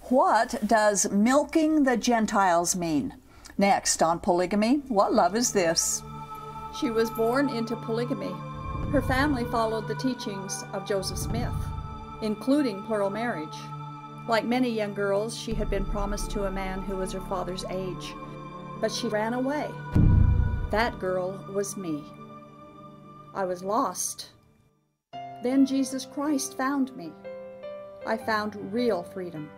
What does milking the Gentiles mean? Next on Polygamy, what love is this? She was born into polygamy. Her family followed the teachings of Joseph Smith, including plural marriage. Like many young girls, she had been promised to a man who was her father's age, but she ran away. That girl was me. I was lost. Then Jesus Christ found me. I found real freedom.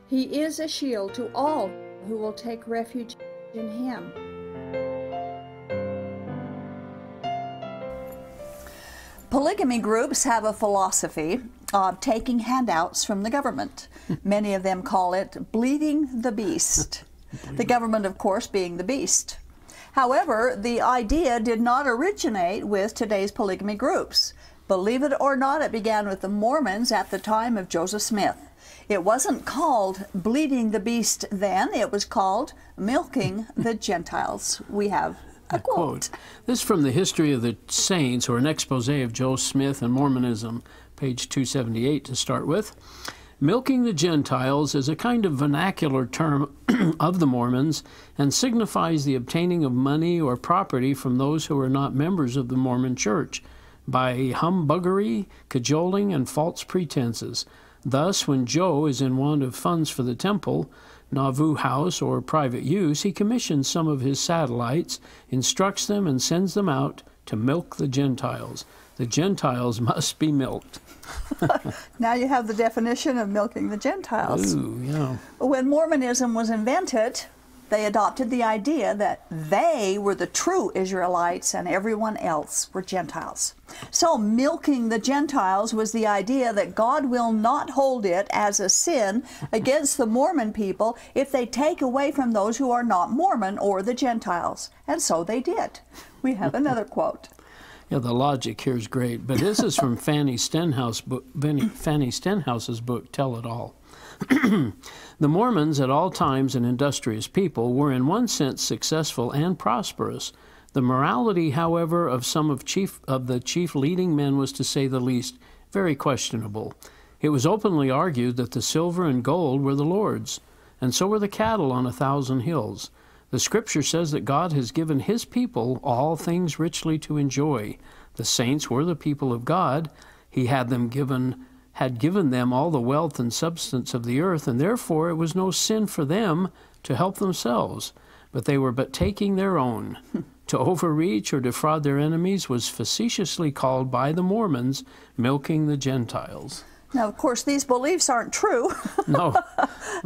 He is a shield to all who will take refuge in Him. Polygamy groups have a philosophy of taking handouts from the government. Many of them call it bleeding the beast. The government, of course, being the beast. However, the idea did not originate with today's polygamy groups. Believe it or not, it began with the Mormons at the time of Joseph Smith. It wasn't called bleeding the beast then, it was called milking the Gentiles. We have a quote. This is from the History of the Saints, or an expose of Joe Smith and Mormonism, page 278 to start with. Milking the Gentiles is a kind of vernacular term of the Mormons and signifies the obtaining of money or property from those who are not members of the Mormon Church by humbuggery, cajoling, and false pretenses. Thus, when Joe is in want of funds for the temple, Nauvoo house, or private use, he commissions some of his satellites, instructs them, and sends them out to milk the Gentiles. The Gentiles must be milked. Now you have the definition of milking the Gentiles. Ooh, yeah. When Mormonism was invented, they adopted the idea that they were the true Israelites and everyone else were Gentiles. So milking the Gentiles was the idea that God will not hold it as a sin against the Mormon people if they take away from those who are not Mormon or the Gentiles. And so they did. We have another quote. Yeah, the logic here is great, but this is from Fanny Stenhouse's book, Tell It All. The Mormons, at all times an industrious people, were in one sense successful and prosperous. The morality, however, of some of the chief leading men was, to say the least, very questionable. It was openly argued that the silver and gold were the Lord's, and so were the cattle on 1,000 hills. The Scripture says that God has given His people all things richly to enjoy. The saints were the people of God. He had given them all the wealth and substance of the earth, and therefore it was no sin for them to help themselves, but they were but taking their own. To overreach or defraud their enemies was facetiously called by the Mormons milking the Gentiles. Now, of course, these beliefs aren't true. No,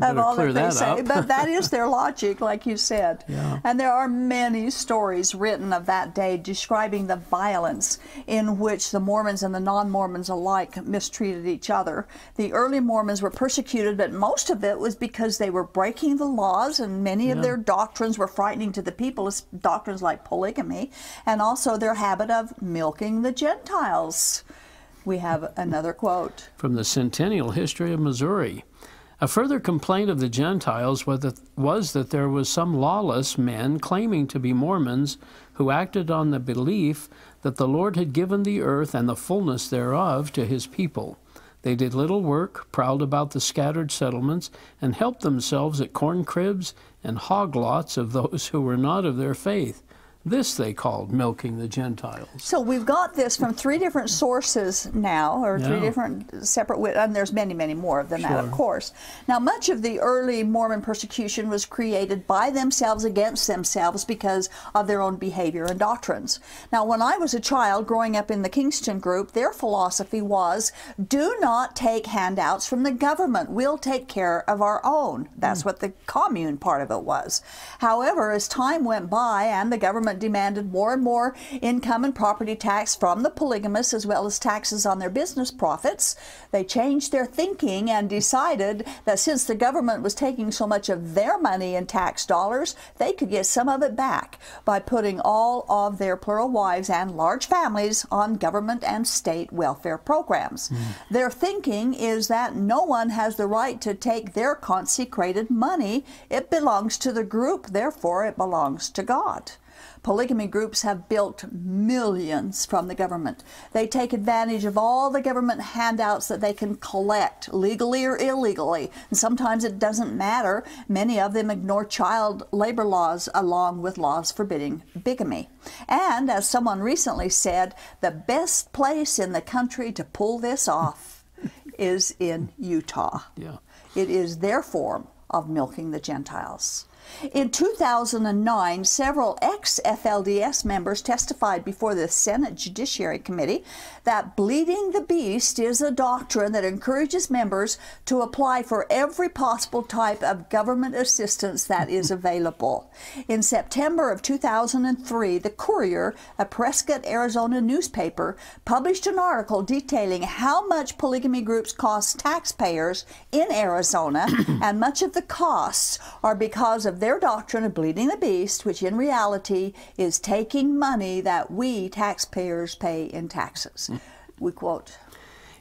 of all that they say, but that is their logic, like you said. Yeah. And there are many stories written of that day describing the violence in which the Mormons and the non-Mormons alike mistreated each other. The early Mormons were persecuted, but most of it was because they were breaking the laws, and many of their doctrines were frightening to the people, doctrines like polygamy, and also their habit of milking the Gentiles. We have another quote. From the Centennial History of Missouri. A further complaint of the Gentiles was that there was some lawless men claiming to be Mormons who acted on the belief that the Lord had given the earth and the fullness thereof to His people. They did little work, prowled about the scattered settlements, and helped themselves at corn cribs and hog lots of those who were not of their faith. This they called milking the Gentiles. So we've got this from three different sources now, or three different separate, and there's many, many more than that, of course. Now, much of the early Mormon persecution was created by themselves against themselves because of their own behavior and doctrines. Now, when I was a child growing up in the Kingston group, their philosophy was, do not take handouts from the government. We'll take care of our own. That's what the commune part of it was. However, as time went by and the government demanded more and more income and property tax from the polygamists, as well as taxes on their business profits, they changed their thinking and decided that since the government was taking so much of their money in tax dollars, they could get some of it back by putting all of their plural wives and large families on government and state welfare programs. Their thinking is that no one has the right to take their consecrated money. It belongs to the group, therefore it belongs to God. Polygamy groups have built millions from the government. They take advantage of all the government handouts that they can collect, legally or illegally. And sometimes it doesn't matter. Many of them ignore child labor laws along with laws forbidding bigamy. And as someone recently said, the best place in the country to pull this off is in Utah. Yeah. It is their form of milking the Gentiles. In 2009, several ex-FLDS members testified before the Senate Judiciary Committee that bleeding the beast is a doctrine that encourages members to apply for every possible type of government assistance that is available. In September of 2003, the Courier, a Prescott, Arizona newspaper, published an article detailing how much polygamy groups cost taxpayers in Arizona, and much of the costs are because of their doctrine of bleeding the beast, which in reality is taking money that we taxpayers pay in taxes. We quote,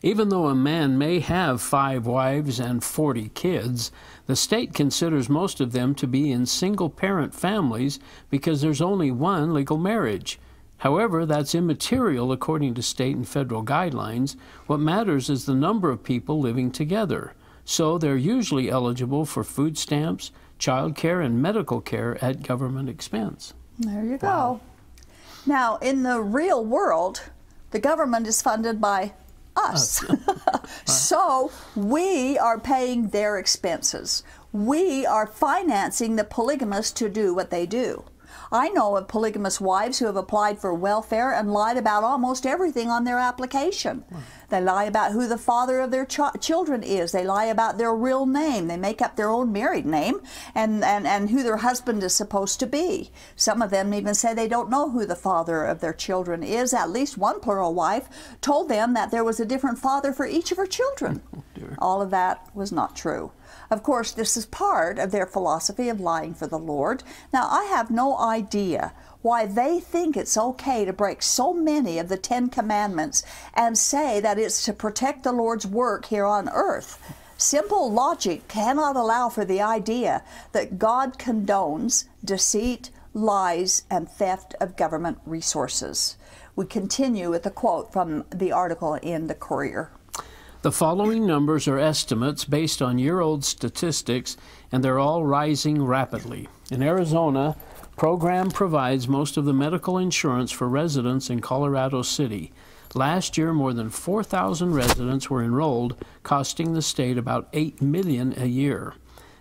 "Even though a man may have 5 wives and 40 kids, the state considers most of them to be in single-parent families because there's only one legal marriage. However, that's immaterial according to state and federal guidelines. What matters is the number of people living together. So they're usually eligible for food stamps, child care, and medical care at government expense." There you go. Now, in the real world, the government is funded by us. So we are paying their expenses. We are financing the polygamists to do what they do. I know of polygamous wives who have applied for welfare and lied about almost everything on their application. They lie about who the father of their children is. They lie about their real name. They make up their own married name and who their husband is supposed to be. Some of them even say they don't know who the father of their children is. At least one plural wife told them that there was a different father for each of her children. All of that was not true. Of course, this is part of their philosophy of lying for the Lord. Now, I have no idea why they think it's okay to break so many of the 10 Commandments and say that it's to protect the Lord's work here on earth. Simple logic cannot allow for the idea that God condones deceit, lies, and theft of government resources. We continue with a quote from the article in the Courier. "The following numbers are estimates based on year-old statistics, and they're all rising rapidly. In Arizona, program provides most of the medical insurance for residents in Colorado City. Last year, more than 4,000 residents were enrolled, costing the state about $8 million a year.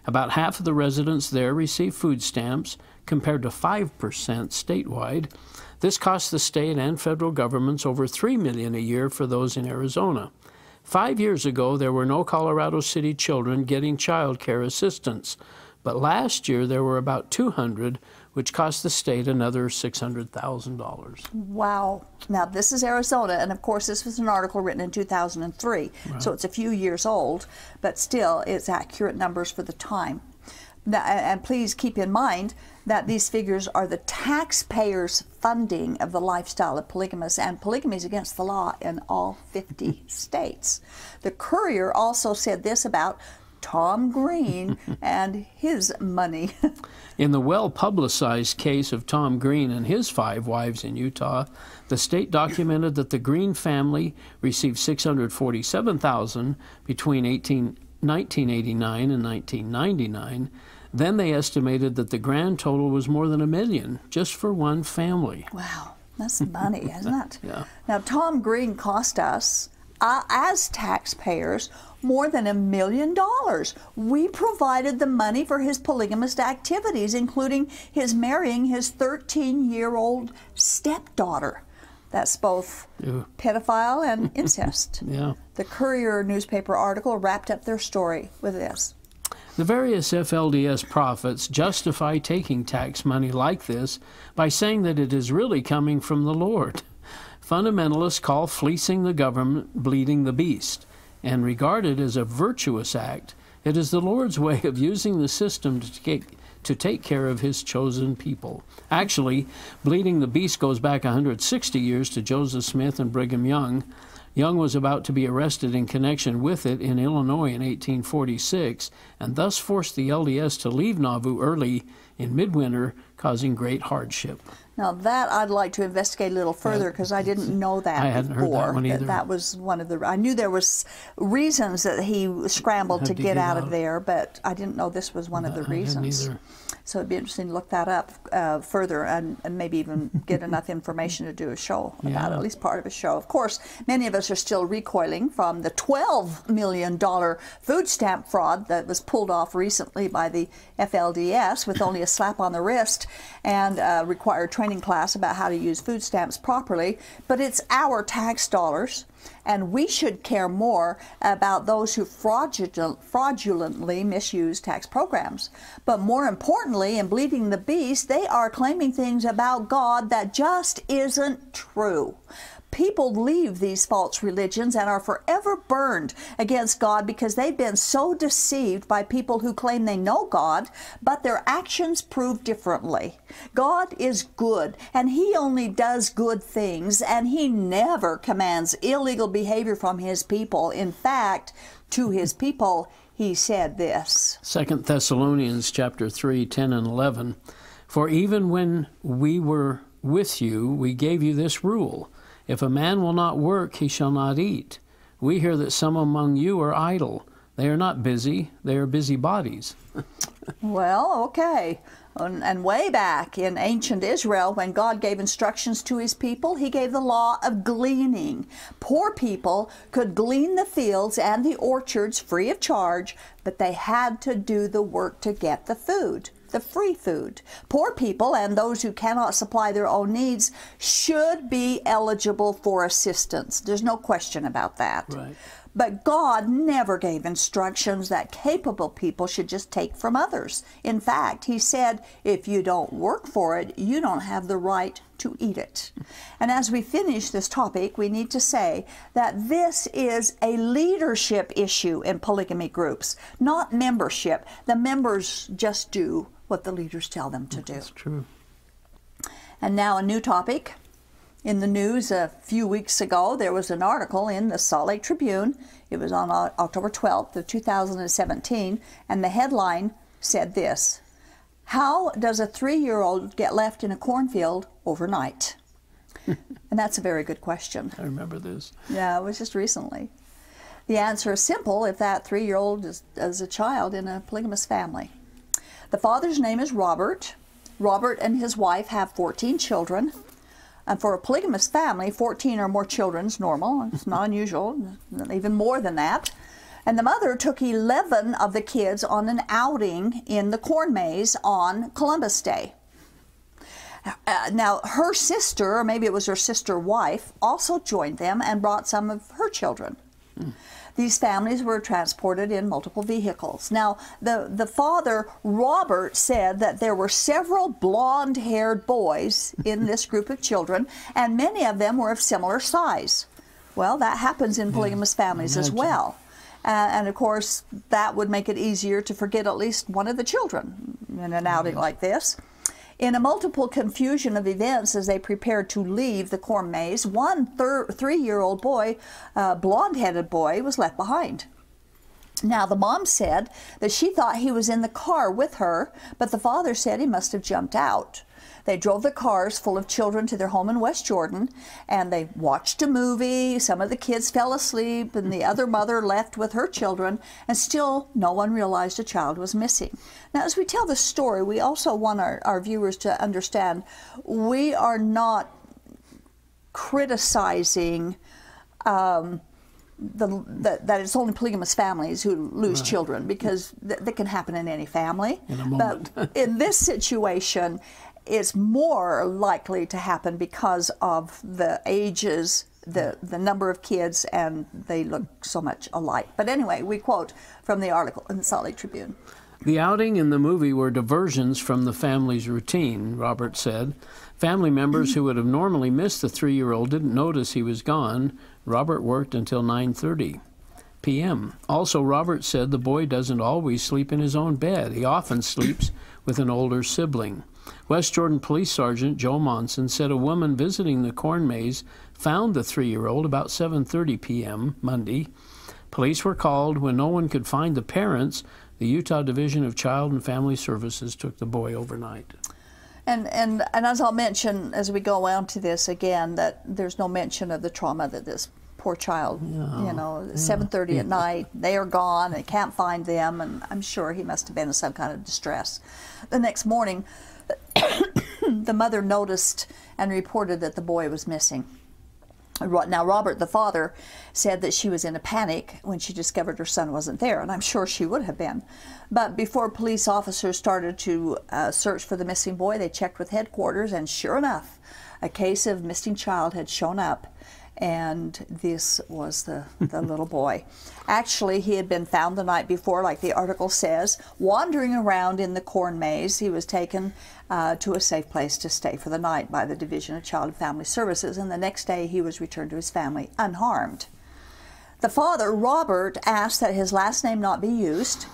About half of the residents there receive food stamps, compared to 5% statewide. This costs the state and federal governments over $3 million a year for those in Arizona. 5 years ago, there were no Colorado City children getting child care assistance, but last year there were about 200, which cost the state another $600,000. Wow. Now, this is Arizona, and of course, this was an article written in 2003, right. So it's a few years old, but still, it's accurate numbers for the time. Now, and please keep in mind that these figures are the taxpayers' funding of the lifestyle of polygamists, and polygamy is against the law in all 50 states. The Courier also said this about Tom Green and his money. In the well-publicized case of Tom Green and his 5 wives in Utah, the state documented that the Green family received $647,000 between 1989 and 1999. Then they estimated that the grand total was more than $1 million just for one family. Wow, that's money, isn't it? Yeah. Now, Tom Green cost us, as taxpayers, more than $1 million. We provided the money for his polygamist activities, including his marrying his 13-year-old stepdaughter. That's both pedophile and incest. Yeah. The Courier newspaper article wrapped up their story with this. The various FLDS prophets justify taking tax money like this by saying that it is really coming from the Lord. Fundamentalists call fleecing the government bleeding the beast, and regard it as a virtuous act. It is the Lord's way of using the system to take care of his chosen people. Actually, bleeding the beast goes back 160 years to Joseph Smith and Brigham Young. Young was about to be arrested in connection with it in Illinois in 1846, and thus forced the LDS to leave Nauvoo early in midwinter, causing great hardship. Now that I'd like to investigate a little further, because I didn't know that I hadn't heard that one either. That was one of the, I knew there was reasons that he scrambled to get out of there, but I didn't know this was one of the reasons. So it'd be interesting to look that up further and maybe even get enough information to do a show about it, at least part of a show. Of course, many of us are still recoiling from the $12 million food stamp fraud that was pulled off recently by the FLDS with only a slap on the wrist and required training class about how to use food stamps properly. But it's our tax dollars, and we should care more about those who fraudulently misuse tax programs. But more importantly, in Bleeding the Beast, they are claiming things about God that just isn't true. People leave these false religions and are forever burned against God because they've been so deceived by people who claim they know God, but their actions prove differently. God is good, and He only does good things, and He never commands illegal behavior from His people. In fact, to His people, He said this. 2 Thessalonians chapter 3, 10 and 11. For even when we were with you, we gave you this rule. If a man will not work, he shall not eat. We hear that some among you are idle. They are not busy, they are busybodies. Well, okay. And way back in ancient Israel, when God gave instructions to His people, He gave the law of gleaning. Poor people could glean the fields and the orchards free of charge, but they had to do the work to get the food. The free food. Poor people and those who cannot supply their own needs should be eligible for assistance. There's no question about that. Right. But God never gave instructions that capable people should just take from others. In fact, He said, if you don't work for it, you don't have the right to eat it. And as we finish this topic, we need to say that this is a leadership issue in polygamy groups, not membership. The members just do what the leaders tell them to do. That's true. And now a new topic. In the news a few weeks ago, there was an article in the Salt Lake Tribune. It was on October 12th of 2017, and the headline said this: how does a 3-year-old get left in a cornfield overnight? And that's a very good question. I remember this. Yeah, it was just recently. The answer is simple if that 3-year-old is a child in a polygamous family. The father's name is Robert. Robert and his wife have 14 children. And for a polygamous family, 14 or more children is normal. It's not unusual, even more than that. And the mother took 11 of the kids on an outing in the corn maze on Columbus Day. Now, her sister, or maybe it was her sister wife, also joined them and brought some of her children. These families were transported in multiple vehicles. Now, the father, Robert, said that there were several blonde-haired boys in this group of children, and many of them were of similar size. Well, that happens in polygamous families as well. And of course, that would make it easier to forget at least one of the children in an outing like this. In a multiple confusion of events as they prepared to leave the corn maze, one 3-year-old boy, blonde-headed boy, was left behind. Now, the mom said that she thought he was in the car with her, but the father said he must have jumped out. They drove the cars full of children to their home in West Jordan, and they watched a movie. Some of the kids fell asleep, and the other mother left with her children, and still no one realized a child was missing. Now, as we tell this story, we also want our viewers to understand we are not criticizing that it's only polygamous families who lose children, because that can happen in any family. In a moment. But in this situation, it's more likely to happen because of the ages, the number of kids, and they look so much alike. But anyway, we quote from the article in the Salt Lake Tribune. The outing and the movie were diversions from the family's routine, Robert said. Family members who would have normally missed the 3-year-old didn't notice he was gone. Robert worked until 9:30 p.m. Also, Robert said the boy doesn't always sleep in his own bed. He often sleeps with an older sibling. West Jordan Police Sergeant Joe Monson said a woman visiting the corn maze found the 3-year-old about 7:30 p.m. Monday. Police were called when no one could find the parents. The Utah Division of Child and Family Services took the boy overnight. And as I'll mention as we go on to this again, that there's no mention of the trauma that this poor child, you know, 7:30 at night, they are gone, they can't find them, and I'm sure he must have been in some kind of distress. The next morning, the mother noticed and reported that the boy was missing. Now, Robert, the father, said that she was in a panic when she discovered her son wasn't there, and I'm sure she would have been. But before police officers started to search for the missing boy, they checked with headquarters, and sure enough, a case of missing child had shown up, and this was the little boy. Actually, he had been found the night before, like the article says, wandering around in the corn maze. He was taken to a safe place to stay for the night by the Division of Child and Family Services, and the next day he was returned to his family unharmed. The father, Robert, asked that his last name not be used.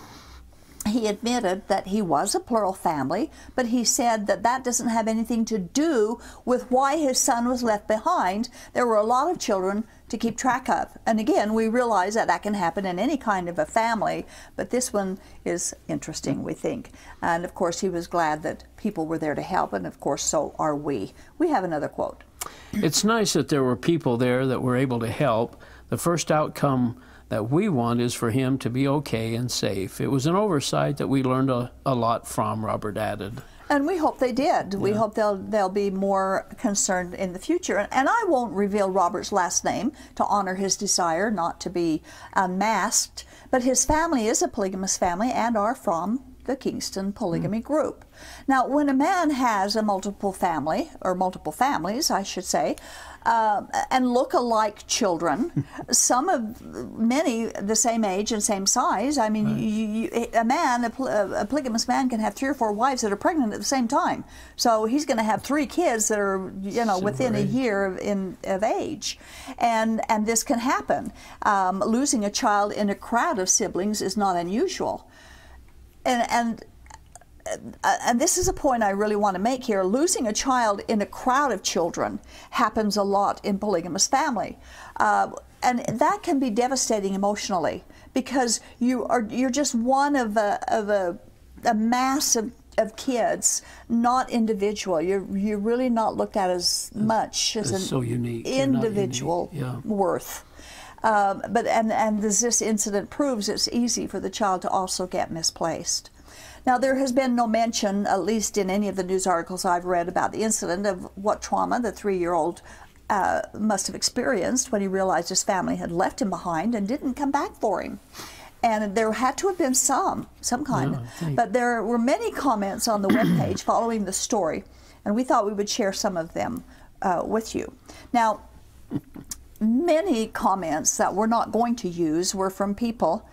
He admitted that he was a plural family, but he said that that doesn't have anything to do with why his son was left behind. There were a lot of children to keep track of. And again, we realize that that can happen in any kind of a family, but this one is interesting, we think. And of course, he was glad that people were there to help, and of course, so are we. We have another quote. It's nice that there were people there that were able to help. The first outcome that we want is for him to be okay and safe. It was an oversight that we learned a lot from, Robert added. And we hope they did. Yeah. We hope they'll be more concerned in the future. And I won't reveal Robert's last name to honor his desire not to be unmasked, but his family is a polygamous family and are from the Kingston Polygamy Group. Now, when a man has a multiple family, or multiple families, I should say, and look-alike children, many the same age and same size. I mean, right. A polygamous man can have 3 or 4 wives that are pregnant at the same time. So he's going to have 3 kids that are, you know, within a year of age. And this can happen. Losing a child in a crowd of siblings is not unusual. And this is a point I really want to make here. Losing a child in a crowd of children happens a lot in polygamous family. And that can be devastating emotionally, because you're just one of a mass of kids, not individual. You're really not looked at as much as an so unique. Individual worth. But as this incident proves, it's easy for the child to also get misplaced. Now, there has been no mention, at least in any of the news articles I've read about the incident, of what trauma the 3-year-old must have experienced when he realized his family had left him behind and didn't come back for him. And there had to have been some kind. But there were many comments on the webpage following the story, and we thought we would share some of them with you. Now, many comments that we're not going to use were from people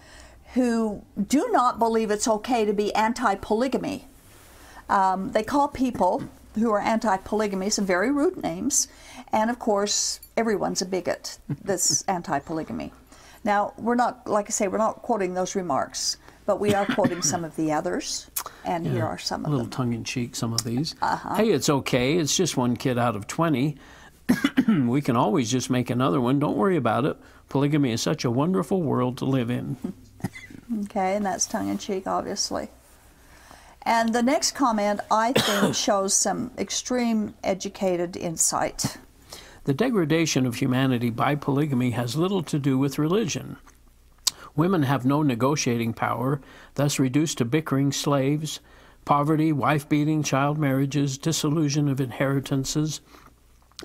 who do not believe it's okay to be anti-polygamy. They call people who are anti-polygamy some very rude names, and of course, everyone's a bigot that's anti-polygamy. Now, we're not, like I say, we're not quoting those remarks, but we are quoting some of the others, and here are some of them. A little tongue-in-cheek, some of these. Hey, it's okay, it's just 1 kid out of 20. We can always just make another one. Don't worry about it. Polygamy is such a wonderful world to live in. Okay, and that's tongue-in-cheek, obviously. And the next comment, I think, shows some extreme educated insight. The degradation of humanity by polygamy has little to do with religion. Women have no negotiating power, thus reduced to bickering slaves, poverty, wife-beating, child marriages, dissolution of inheritances,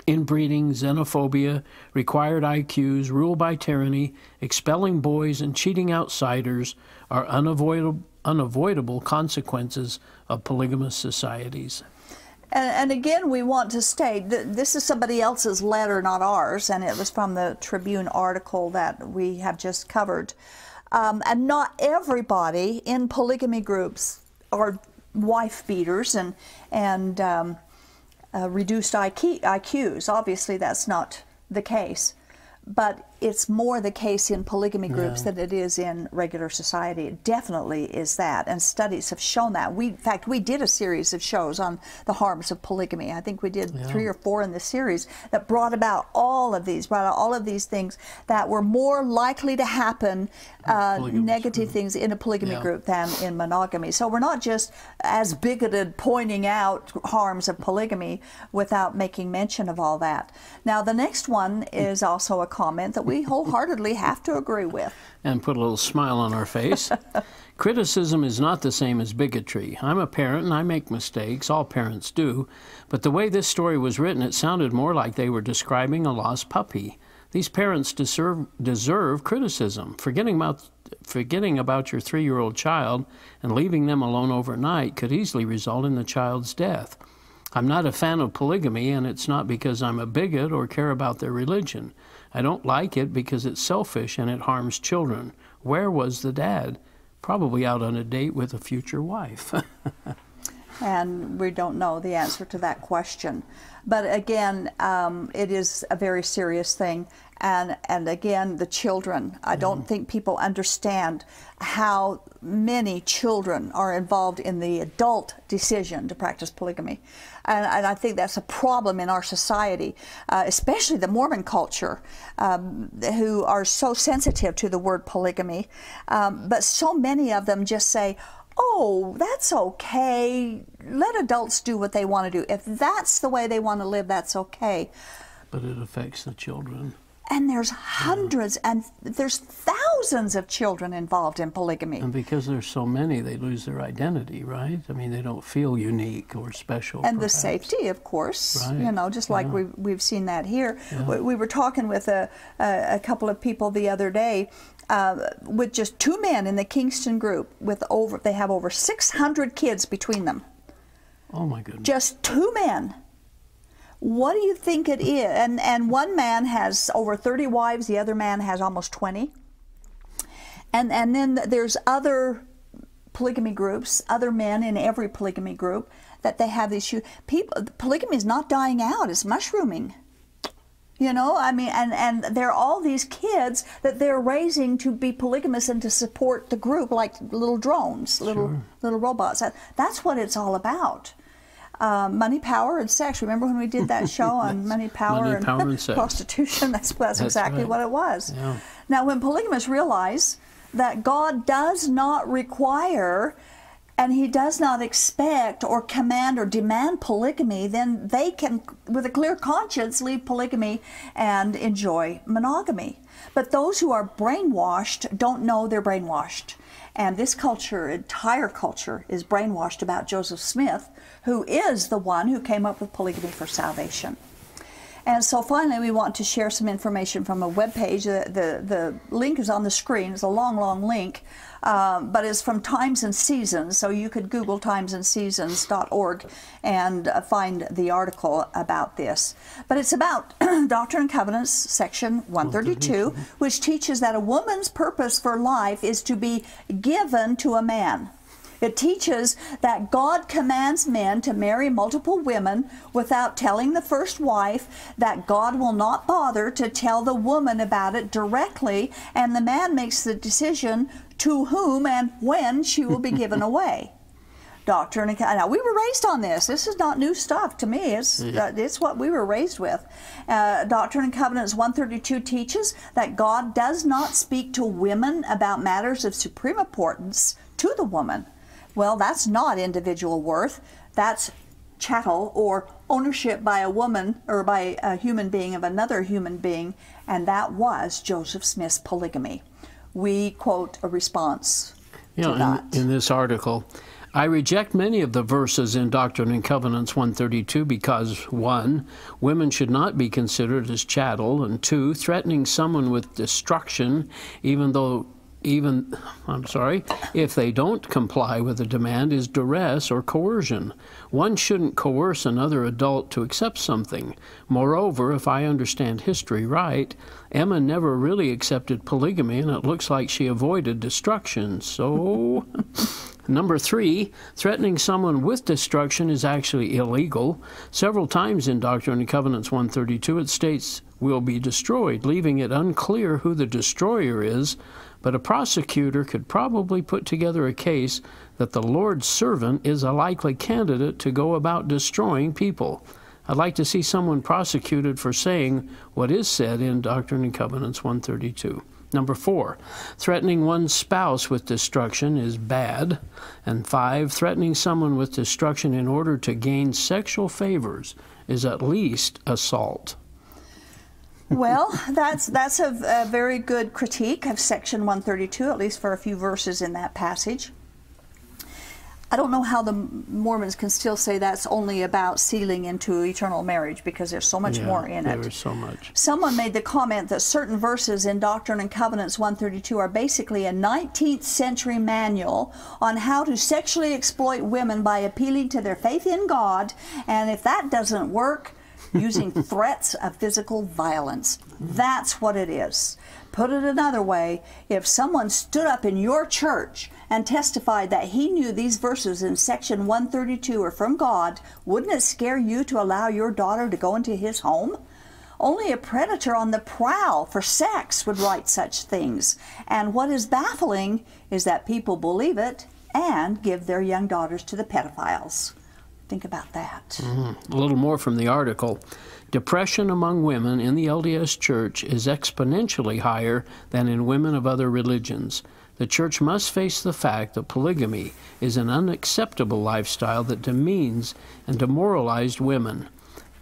inbreeding, xenophobia, required IQs, rule by tyranny, expelling boys, and cheating outsiders are unavoidable consequences of polygamous societies. And again, we want to state that this is somebody else's letter, not ours, and it was from the Tribune article that we have just covered. And not everybody in polygamy groups are wife beaters and reduced IQs. Obviously, that's not the case. But it's more the case in polygamy groups than it is in regular society. It definitely is that, and studies have shown that. In fact, we did a series of shows on the harms of polygamy. I think we did 3 or 4 in this series that brought out all of these things that were more likely to happen, negative things in a polygamy group than in monogamy. So we're not just as bigoted pointing out harms of polygamy without making mention of all that. Now, the next one is also a comment that we wholeheartedly have to agree with. And put a little smile on our face. Criticism is not the same as bigotry. I'm a parent and I make mistakes. All parents do. But the way this story was written, it sounded more like they were describing a lost puppy. These parents deserve criticism. Forgetting about your 3-year-old child and leaving them alone overnight could easily result in the child's death. I'm not a fan of polygamy, and it's not because I'm a bigot or care about their religion. I don't like it because it's selfish and it harms children. Where was the dad? Probably out on a date with a future wife. And we don't know the answer to that question. But again, it is a very serious thing. And again, the children, I don't think people understand how many children are involved in the adult decision to practice polygamy. And I think that's a problem in our society, especially the Mormon culture, who are so sensitive to the word polygamy. But so many of them just say, oh, that's okay. Let adults do what they want to do. If that's the way they want to live, that's okay. But it affects the children. And there's hundreds and there's thousands of children involved in polygamy. And because there's so many, they lose their identity, right? I mean, they don't feel unique or special. And perhaps. The safety, of course, right. You know, just like we've seen that here. Yeah. We were talking with a couple of people the other day with just 2 men in the Kingston group. They have over 600 kids between them. Oh my goodness! Just 2 men. What do you think it is? And one man has over 30 wives, the other man has almost 20. And then there's other polygamy groups, other men in every polygamy group, that they have these people. Polygamy is not dying out, it's mushrooming. You know, I mean, and there are all these kids that they're raising to be polygamous and to support the group like little drones, little robots. That's what it's all about. Money, power, and sex. Remember when we did that show on money, power, and sex. Prostitution? That's exactly right. what it was. Yeah. Now, when polygamists realize that God does not require and He does not expect or command or demand polygamy, then they can, with a clear conscience, leave polygamy and enjoy monogamy. But those who are brainwashed don't know they're brainwashed. And this culture, entire culture, is brainwashed about Joseph Smith, who is the one who came up with polygamy for salvation. And so finally, we want to share some information from a web page. The link is on the screen. It's a long, long link, but it's from Times and Seasons. So you could Google timesandseasons.org and find the article about this. But it's about Doctrine and Covenants, section 132, which teaches that a woman's purpose for life is to be given to a man. It teaches that God commands men to marry multiple women without telling the first wife, that God will not bother to tell the woman about it directly, and the man makes the decision to whom and when she will be given away. Doctrine and Covenants. Now, we were raised on this. This is not new stuff to me. It's what we were raised with. Doctrine and Covenants 132 teaches that God does not speak to women about matters of supreme importance to the woman. Well, that's not individual worth. That's chattel or ownership by a woman or by a human being of another human being, and that was Joseph Smith's polygamy. We quote a response to that. In this article, I reject many of the verses in Doctrine and Covenants 132 because 1, women should not be considered as chattel, and 2, threatening someone with destruction if they don't comply with the demand is duress or coercion. One shouldn't coerce another adult to accept something. Moreover, if I understand history right, Emma never really accepted polygamy, and it looks like she avoided destruction. So Number 3, threatening someone with destruction is actually illegal. Several times in Doctrine and Covenants 132 it states, "will be destroyed," leaving it unclear who the destroyer is, but a prosecutor could probably put together a case that the Lord's servant is a likely candidate to go about destroying people. I'd like to see someone prosecuted for saying what is said in Doctrine and Covenants 132. Number 4, threatening one's spouse with destruction is bad. And 5, threatening someone with destruction in order to gain sexual favors is at least assault. Well, that's a very good critique of Section 132, at least for a few verses in that passage. I don't know how the Mormons can still say that's only about sealing into eternal marriage, because there's so much more in it. There's so much. Someone made the comment that certain verses in Doctrine and Covenants 132 are basically a 19th century manual on how to sexually exploit women by appealing to their faith in God, and if that doesn't work, using threats of physical violence. That's what it is. Put it another way, if someone stood up in your church and testified that he knew these verses in Section 132 are from God, wouldn't it scare you to allow your daughter to go into his home? Only a predator on the prowl for sex would write such things. And what is baffling is that people believe it and give their young daughters to the pedophiles. Think about that. A little more from the article. Depression among women in the LDS Church is exponentially higher than in women of other religions. The Church must face the fact that polygamy is an unacceptable lifestyle that demeans and demoralized women.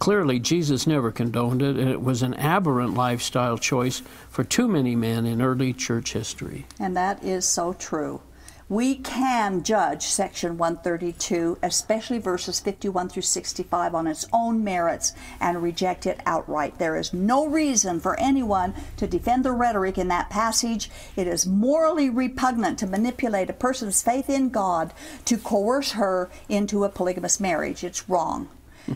Clearly, Jesus never condoned it, and it was an aberrant lifestyle choice for too many men in early church history. And that is so true. We can judge Section 132, especially verses 51 through 65, on its own merits and reject it outright. There is no reason for anyone to defend the rhetoric in that passage. It is morally repugnant to manipulate a person's faith in God to coerce her into a polygamous marriage. It's wrong.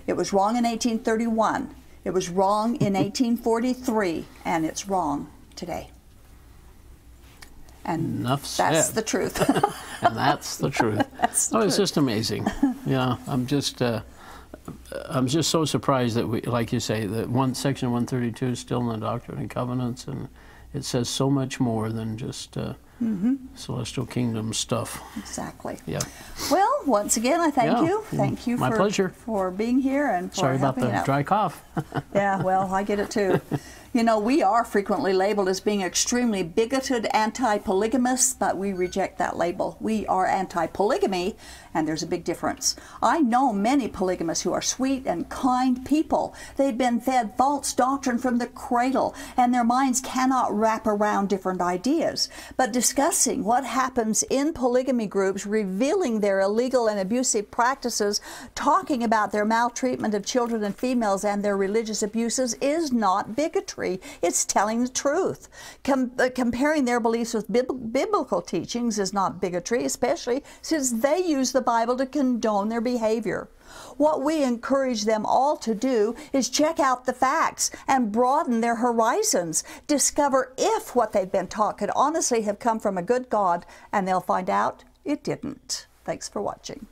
It was wrong in 1831. It was wrong in 1843, and it's wrong today. And enough said. That's the truth. And that's the truth. That's the truth. It's truth. just amazing. Yeah, I'm just so surprised that we, like you say, that Section 132 is still in the Doctrine and Covenants, and it says so much more than just celestial kingdom stuff. Exactly. Yeah. Well, once again, I thank you. Thank you My pleasure. For being here and for Sorry about helping the out. dry cough. Yeah, well, I get it too. You know, we are frequently labeled as being extremely bigoted, anti-polygamous, but we reject that label. We are anti-polygamy, and there's a big difference. I know many polygamists who are sweet and kind people. They've been fed false doctrine from the cradle, and their minds cannot wrap around different ideas. But discussing what happens in polygamy groups, revealing their illegal and abusive practices, talking about their maltreatment of children and females and their religious abuses is not bigotry. It's telling the truth. Comparing their beliefs with biblical teachings is not bigotry, especially since they use the Bible to condone their behavior. What we encourage them all to do is check out the facts and broaden their horizons. Discover if what they've been taught could honestly have come from a good God, and they'll find out it didn't. Thanks for watching.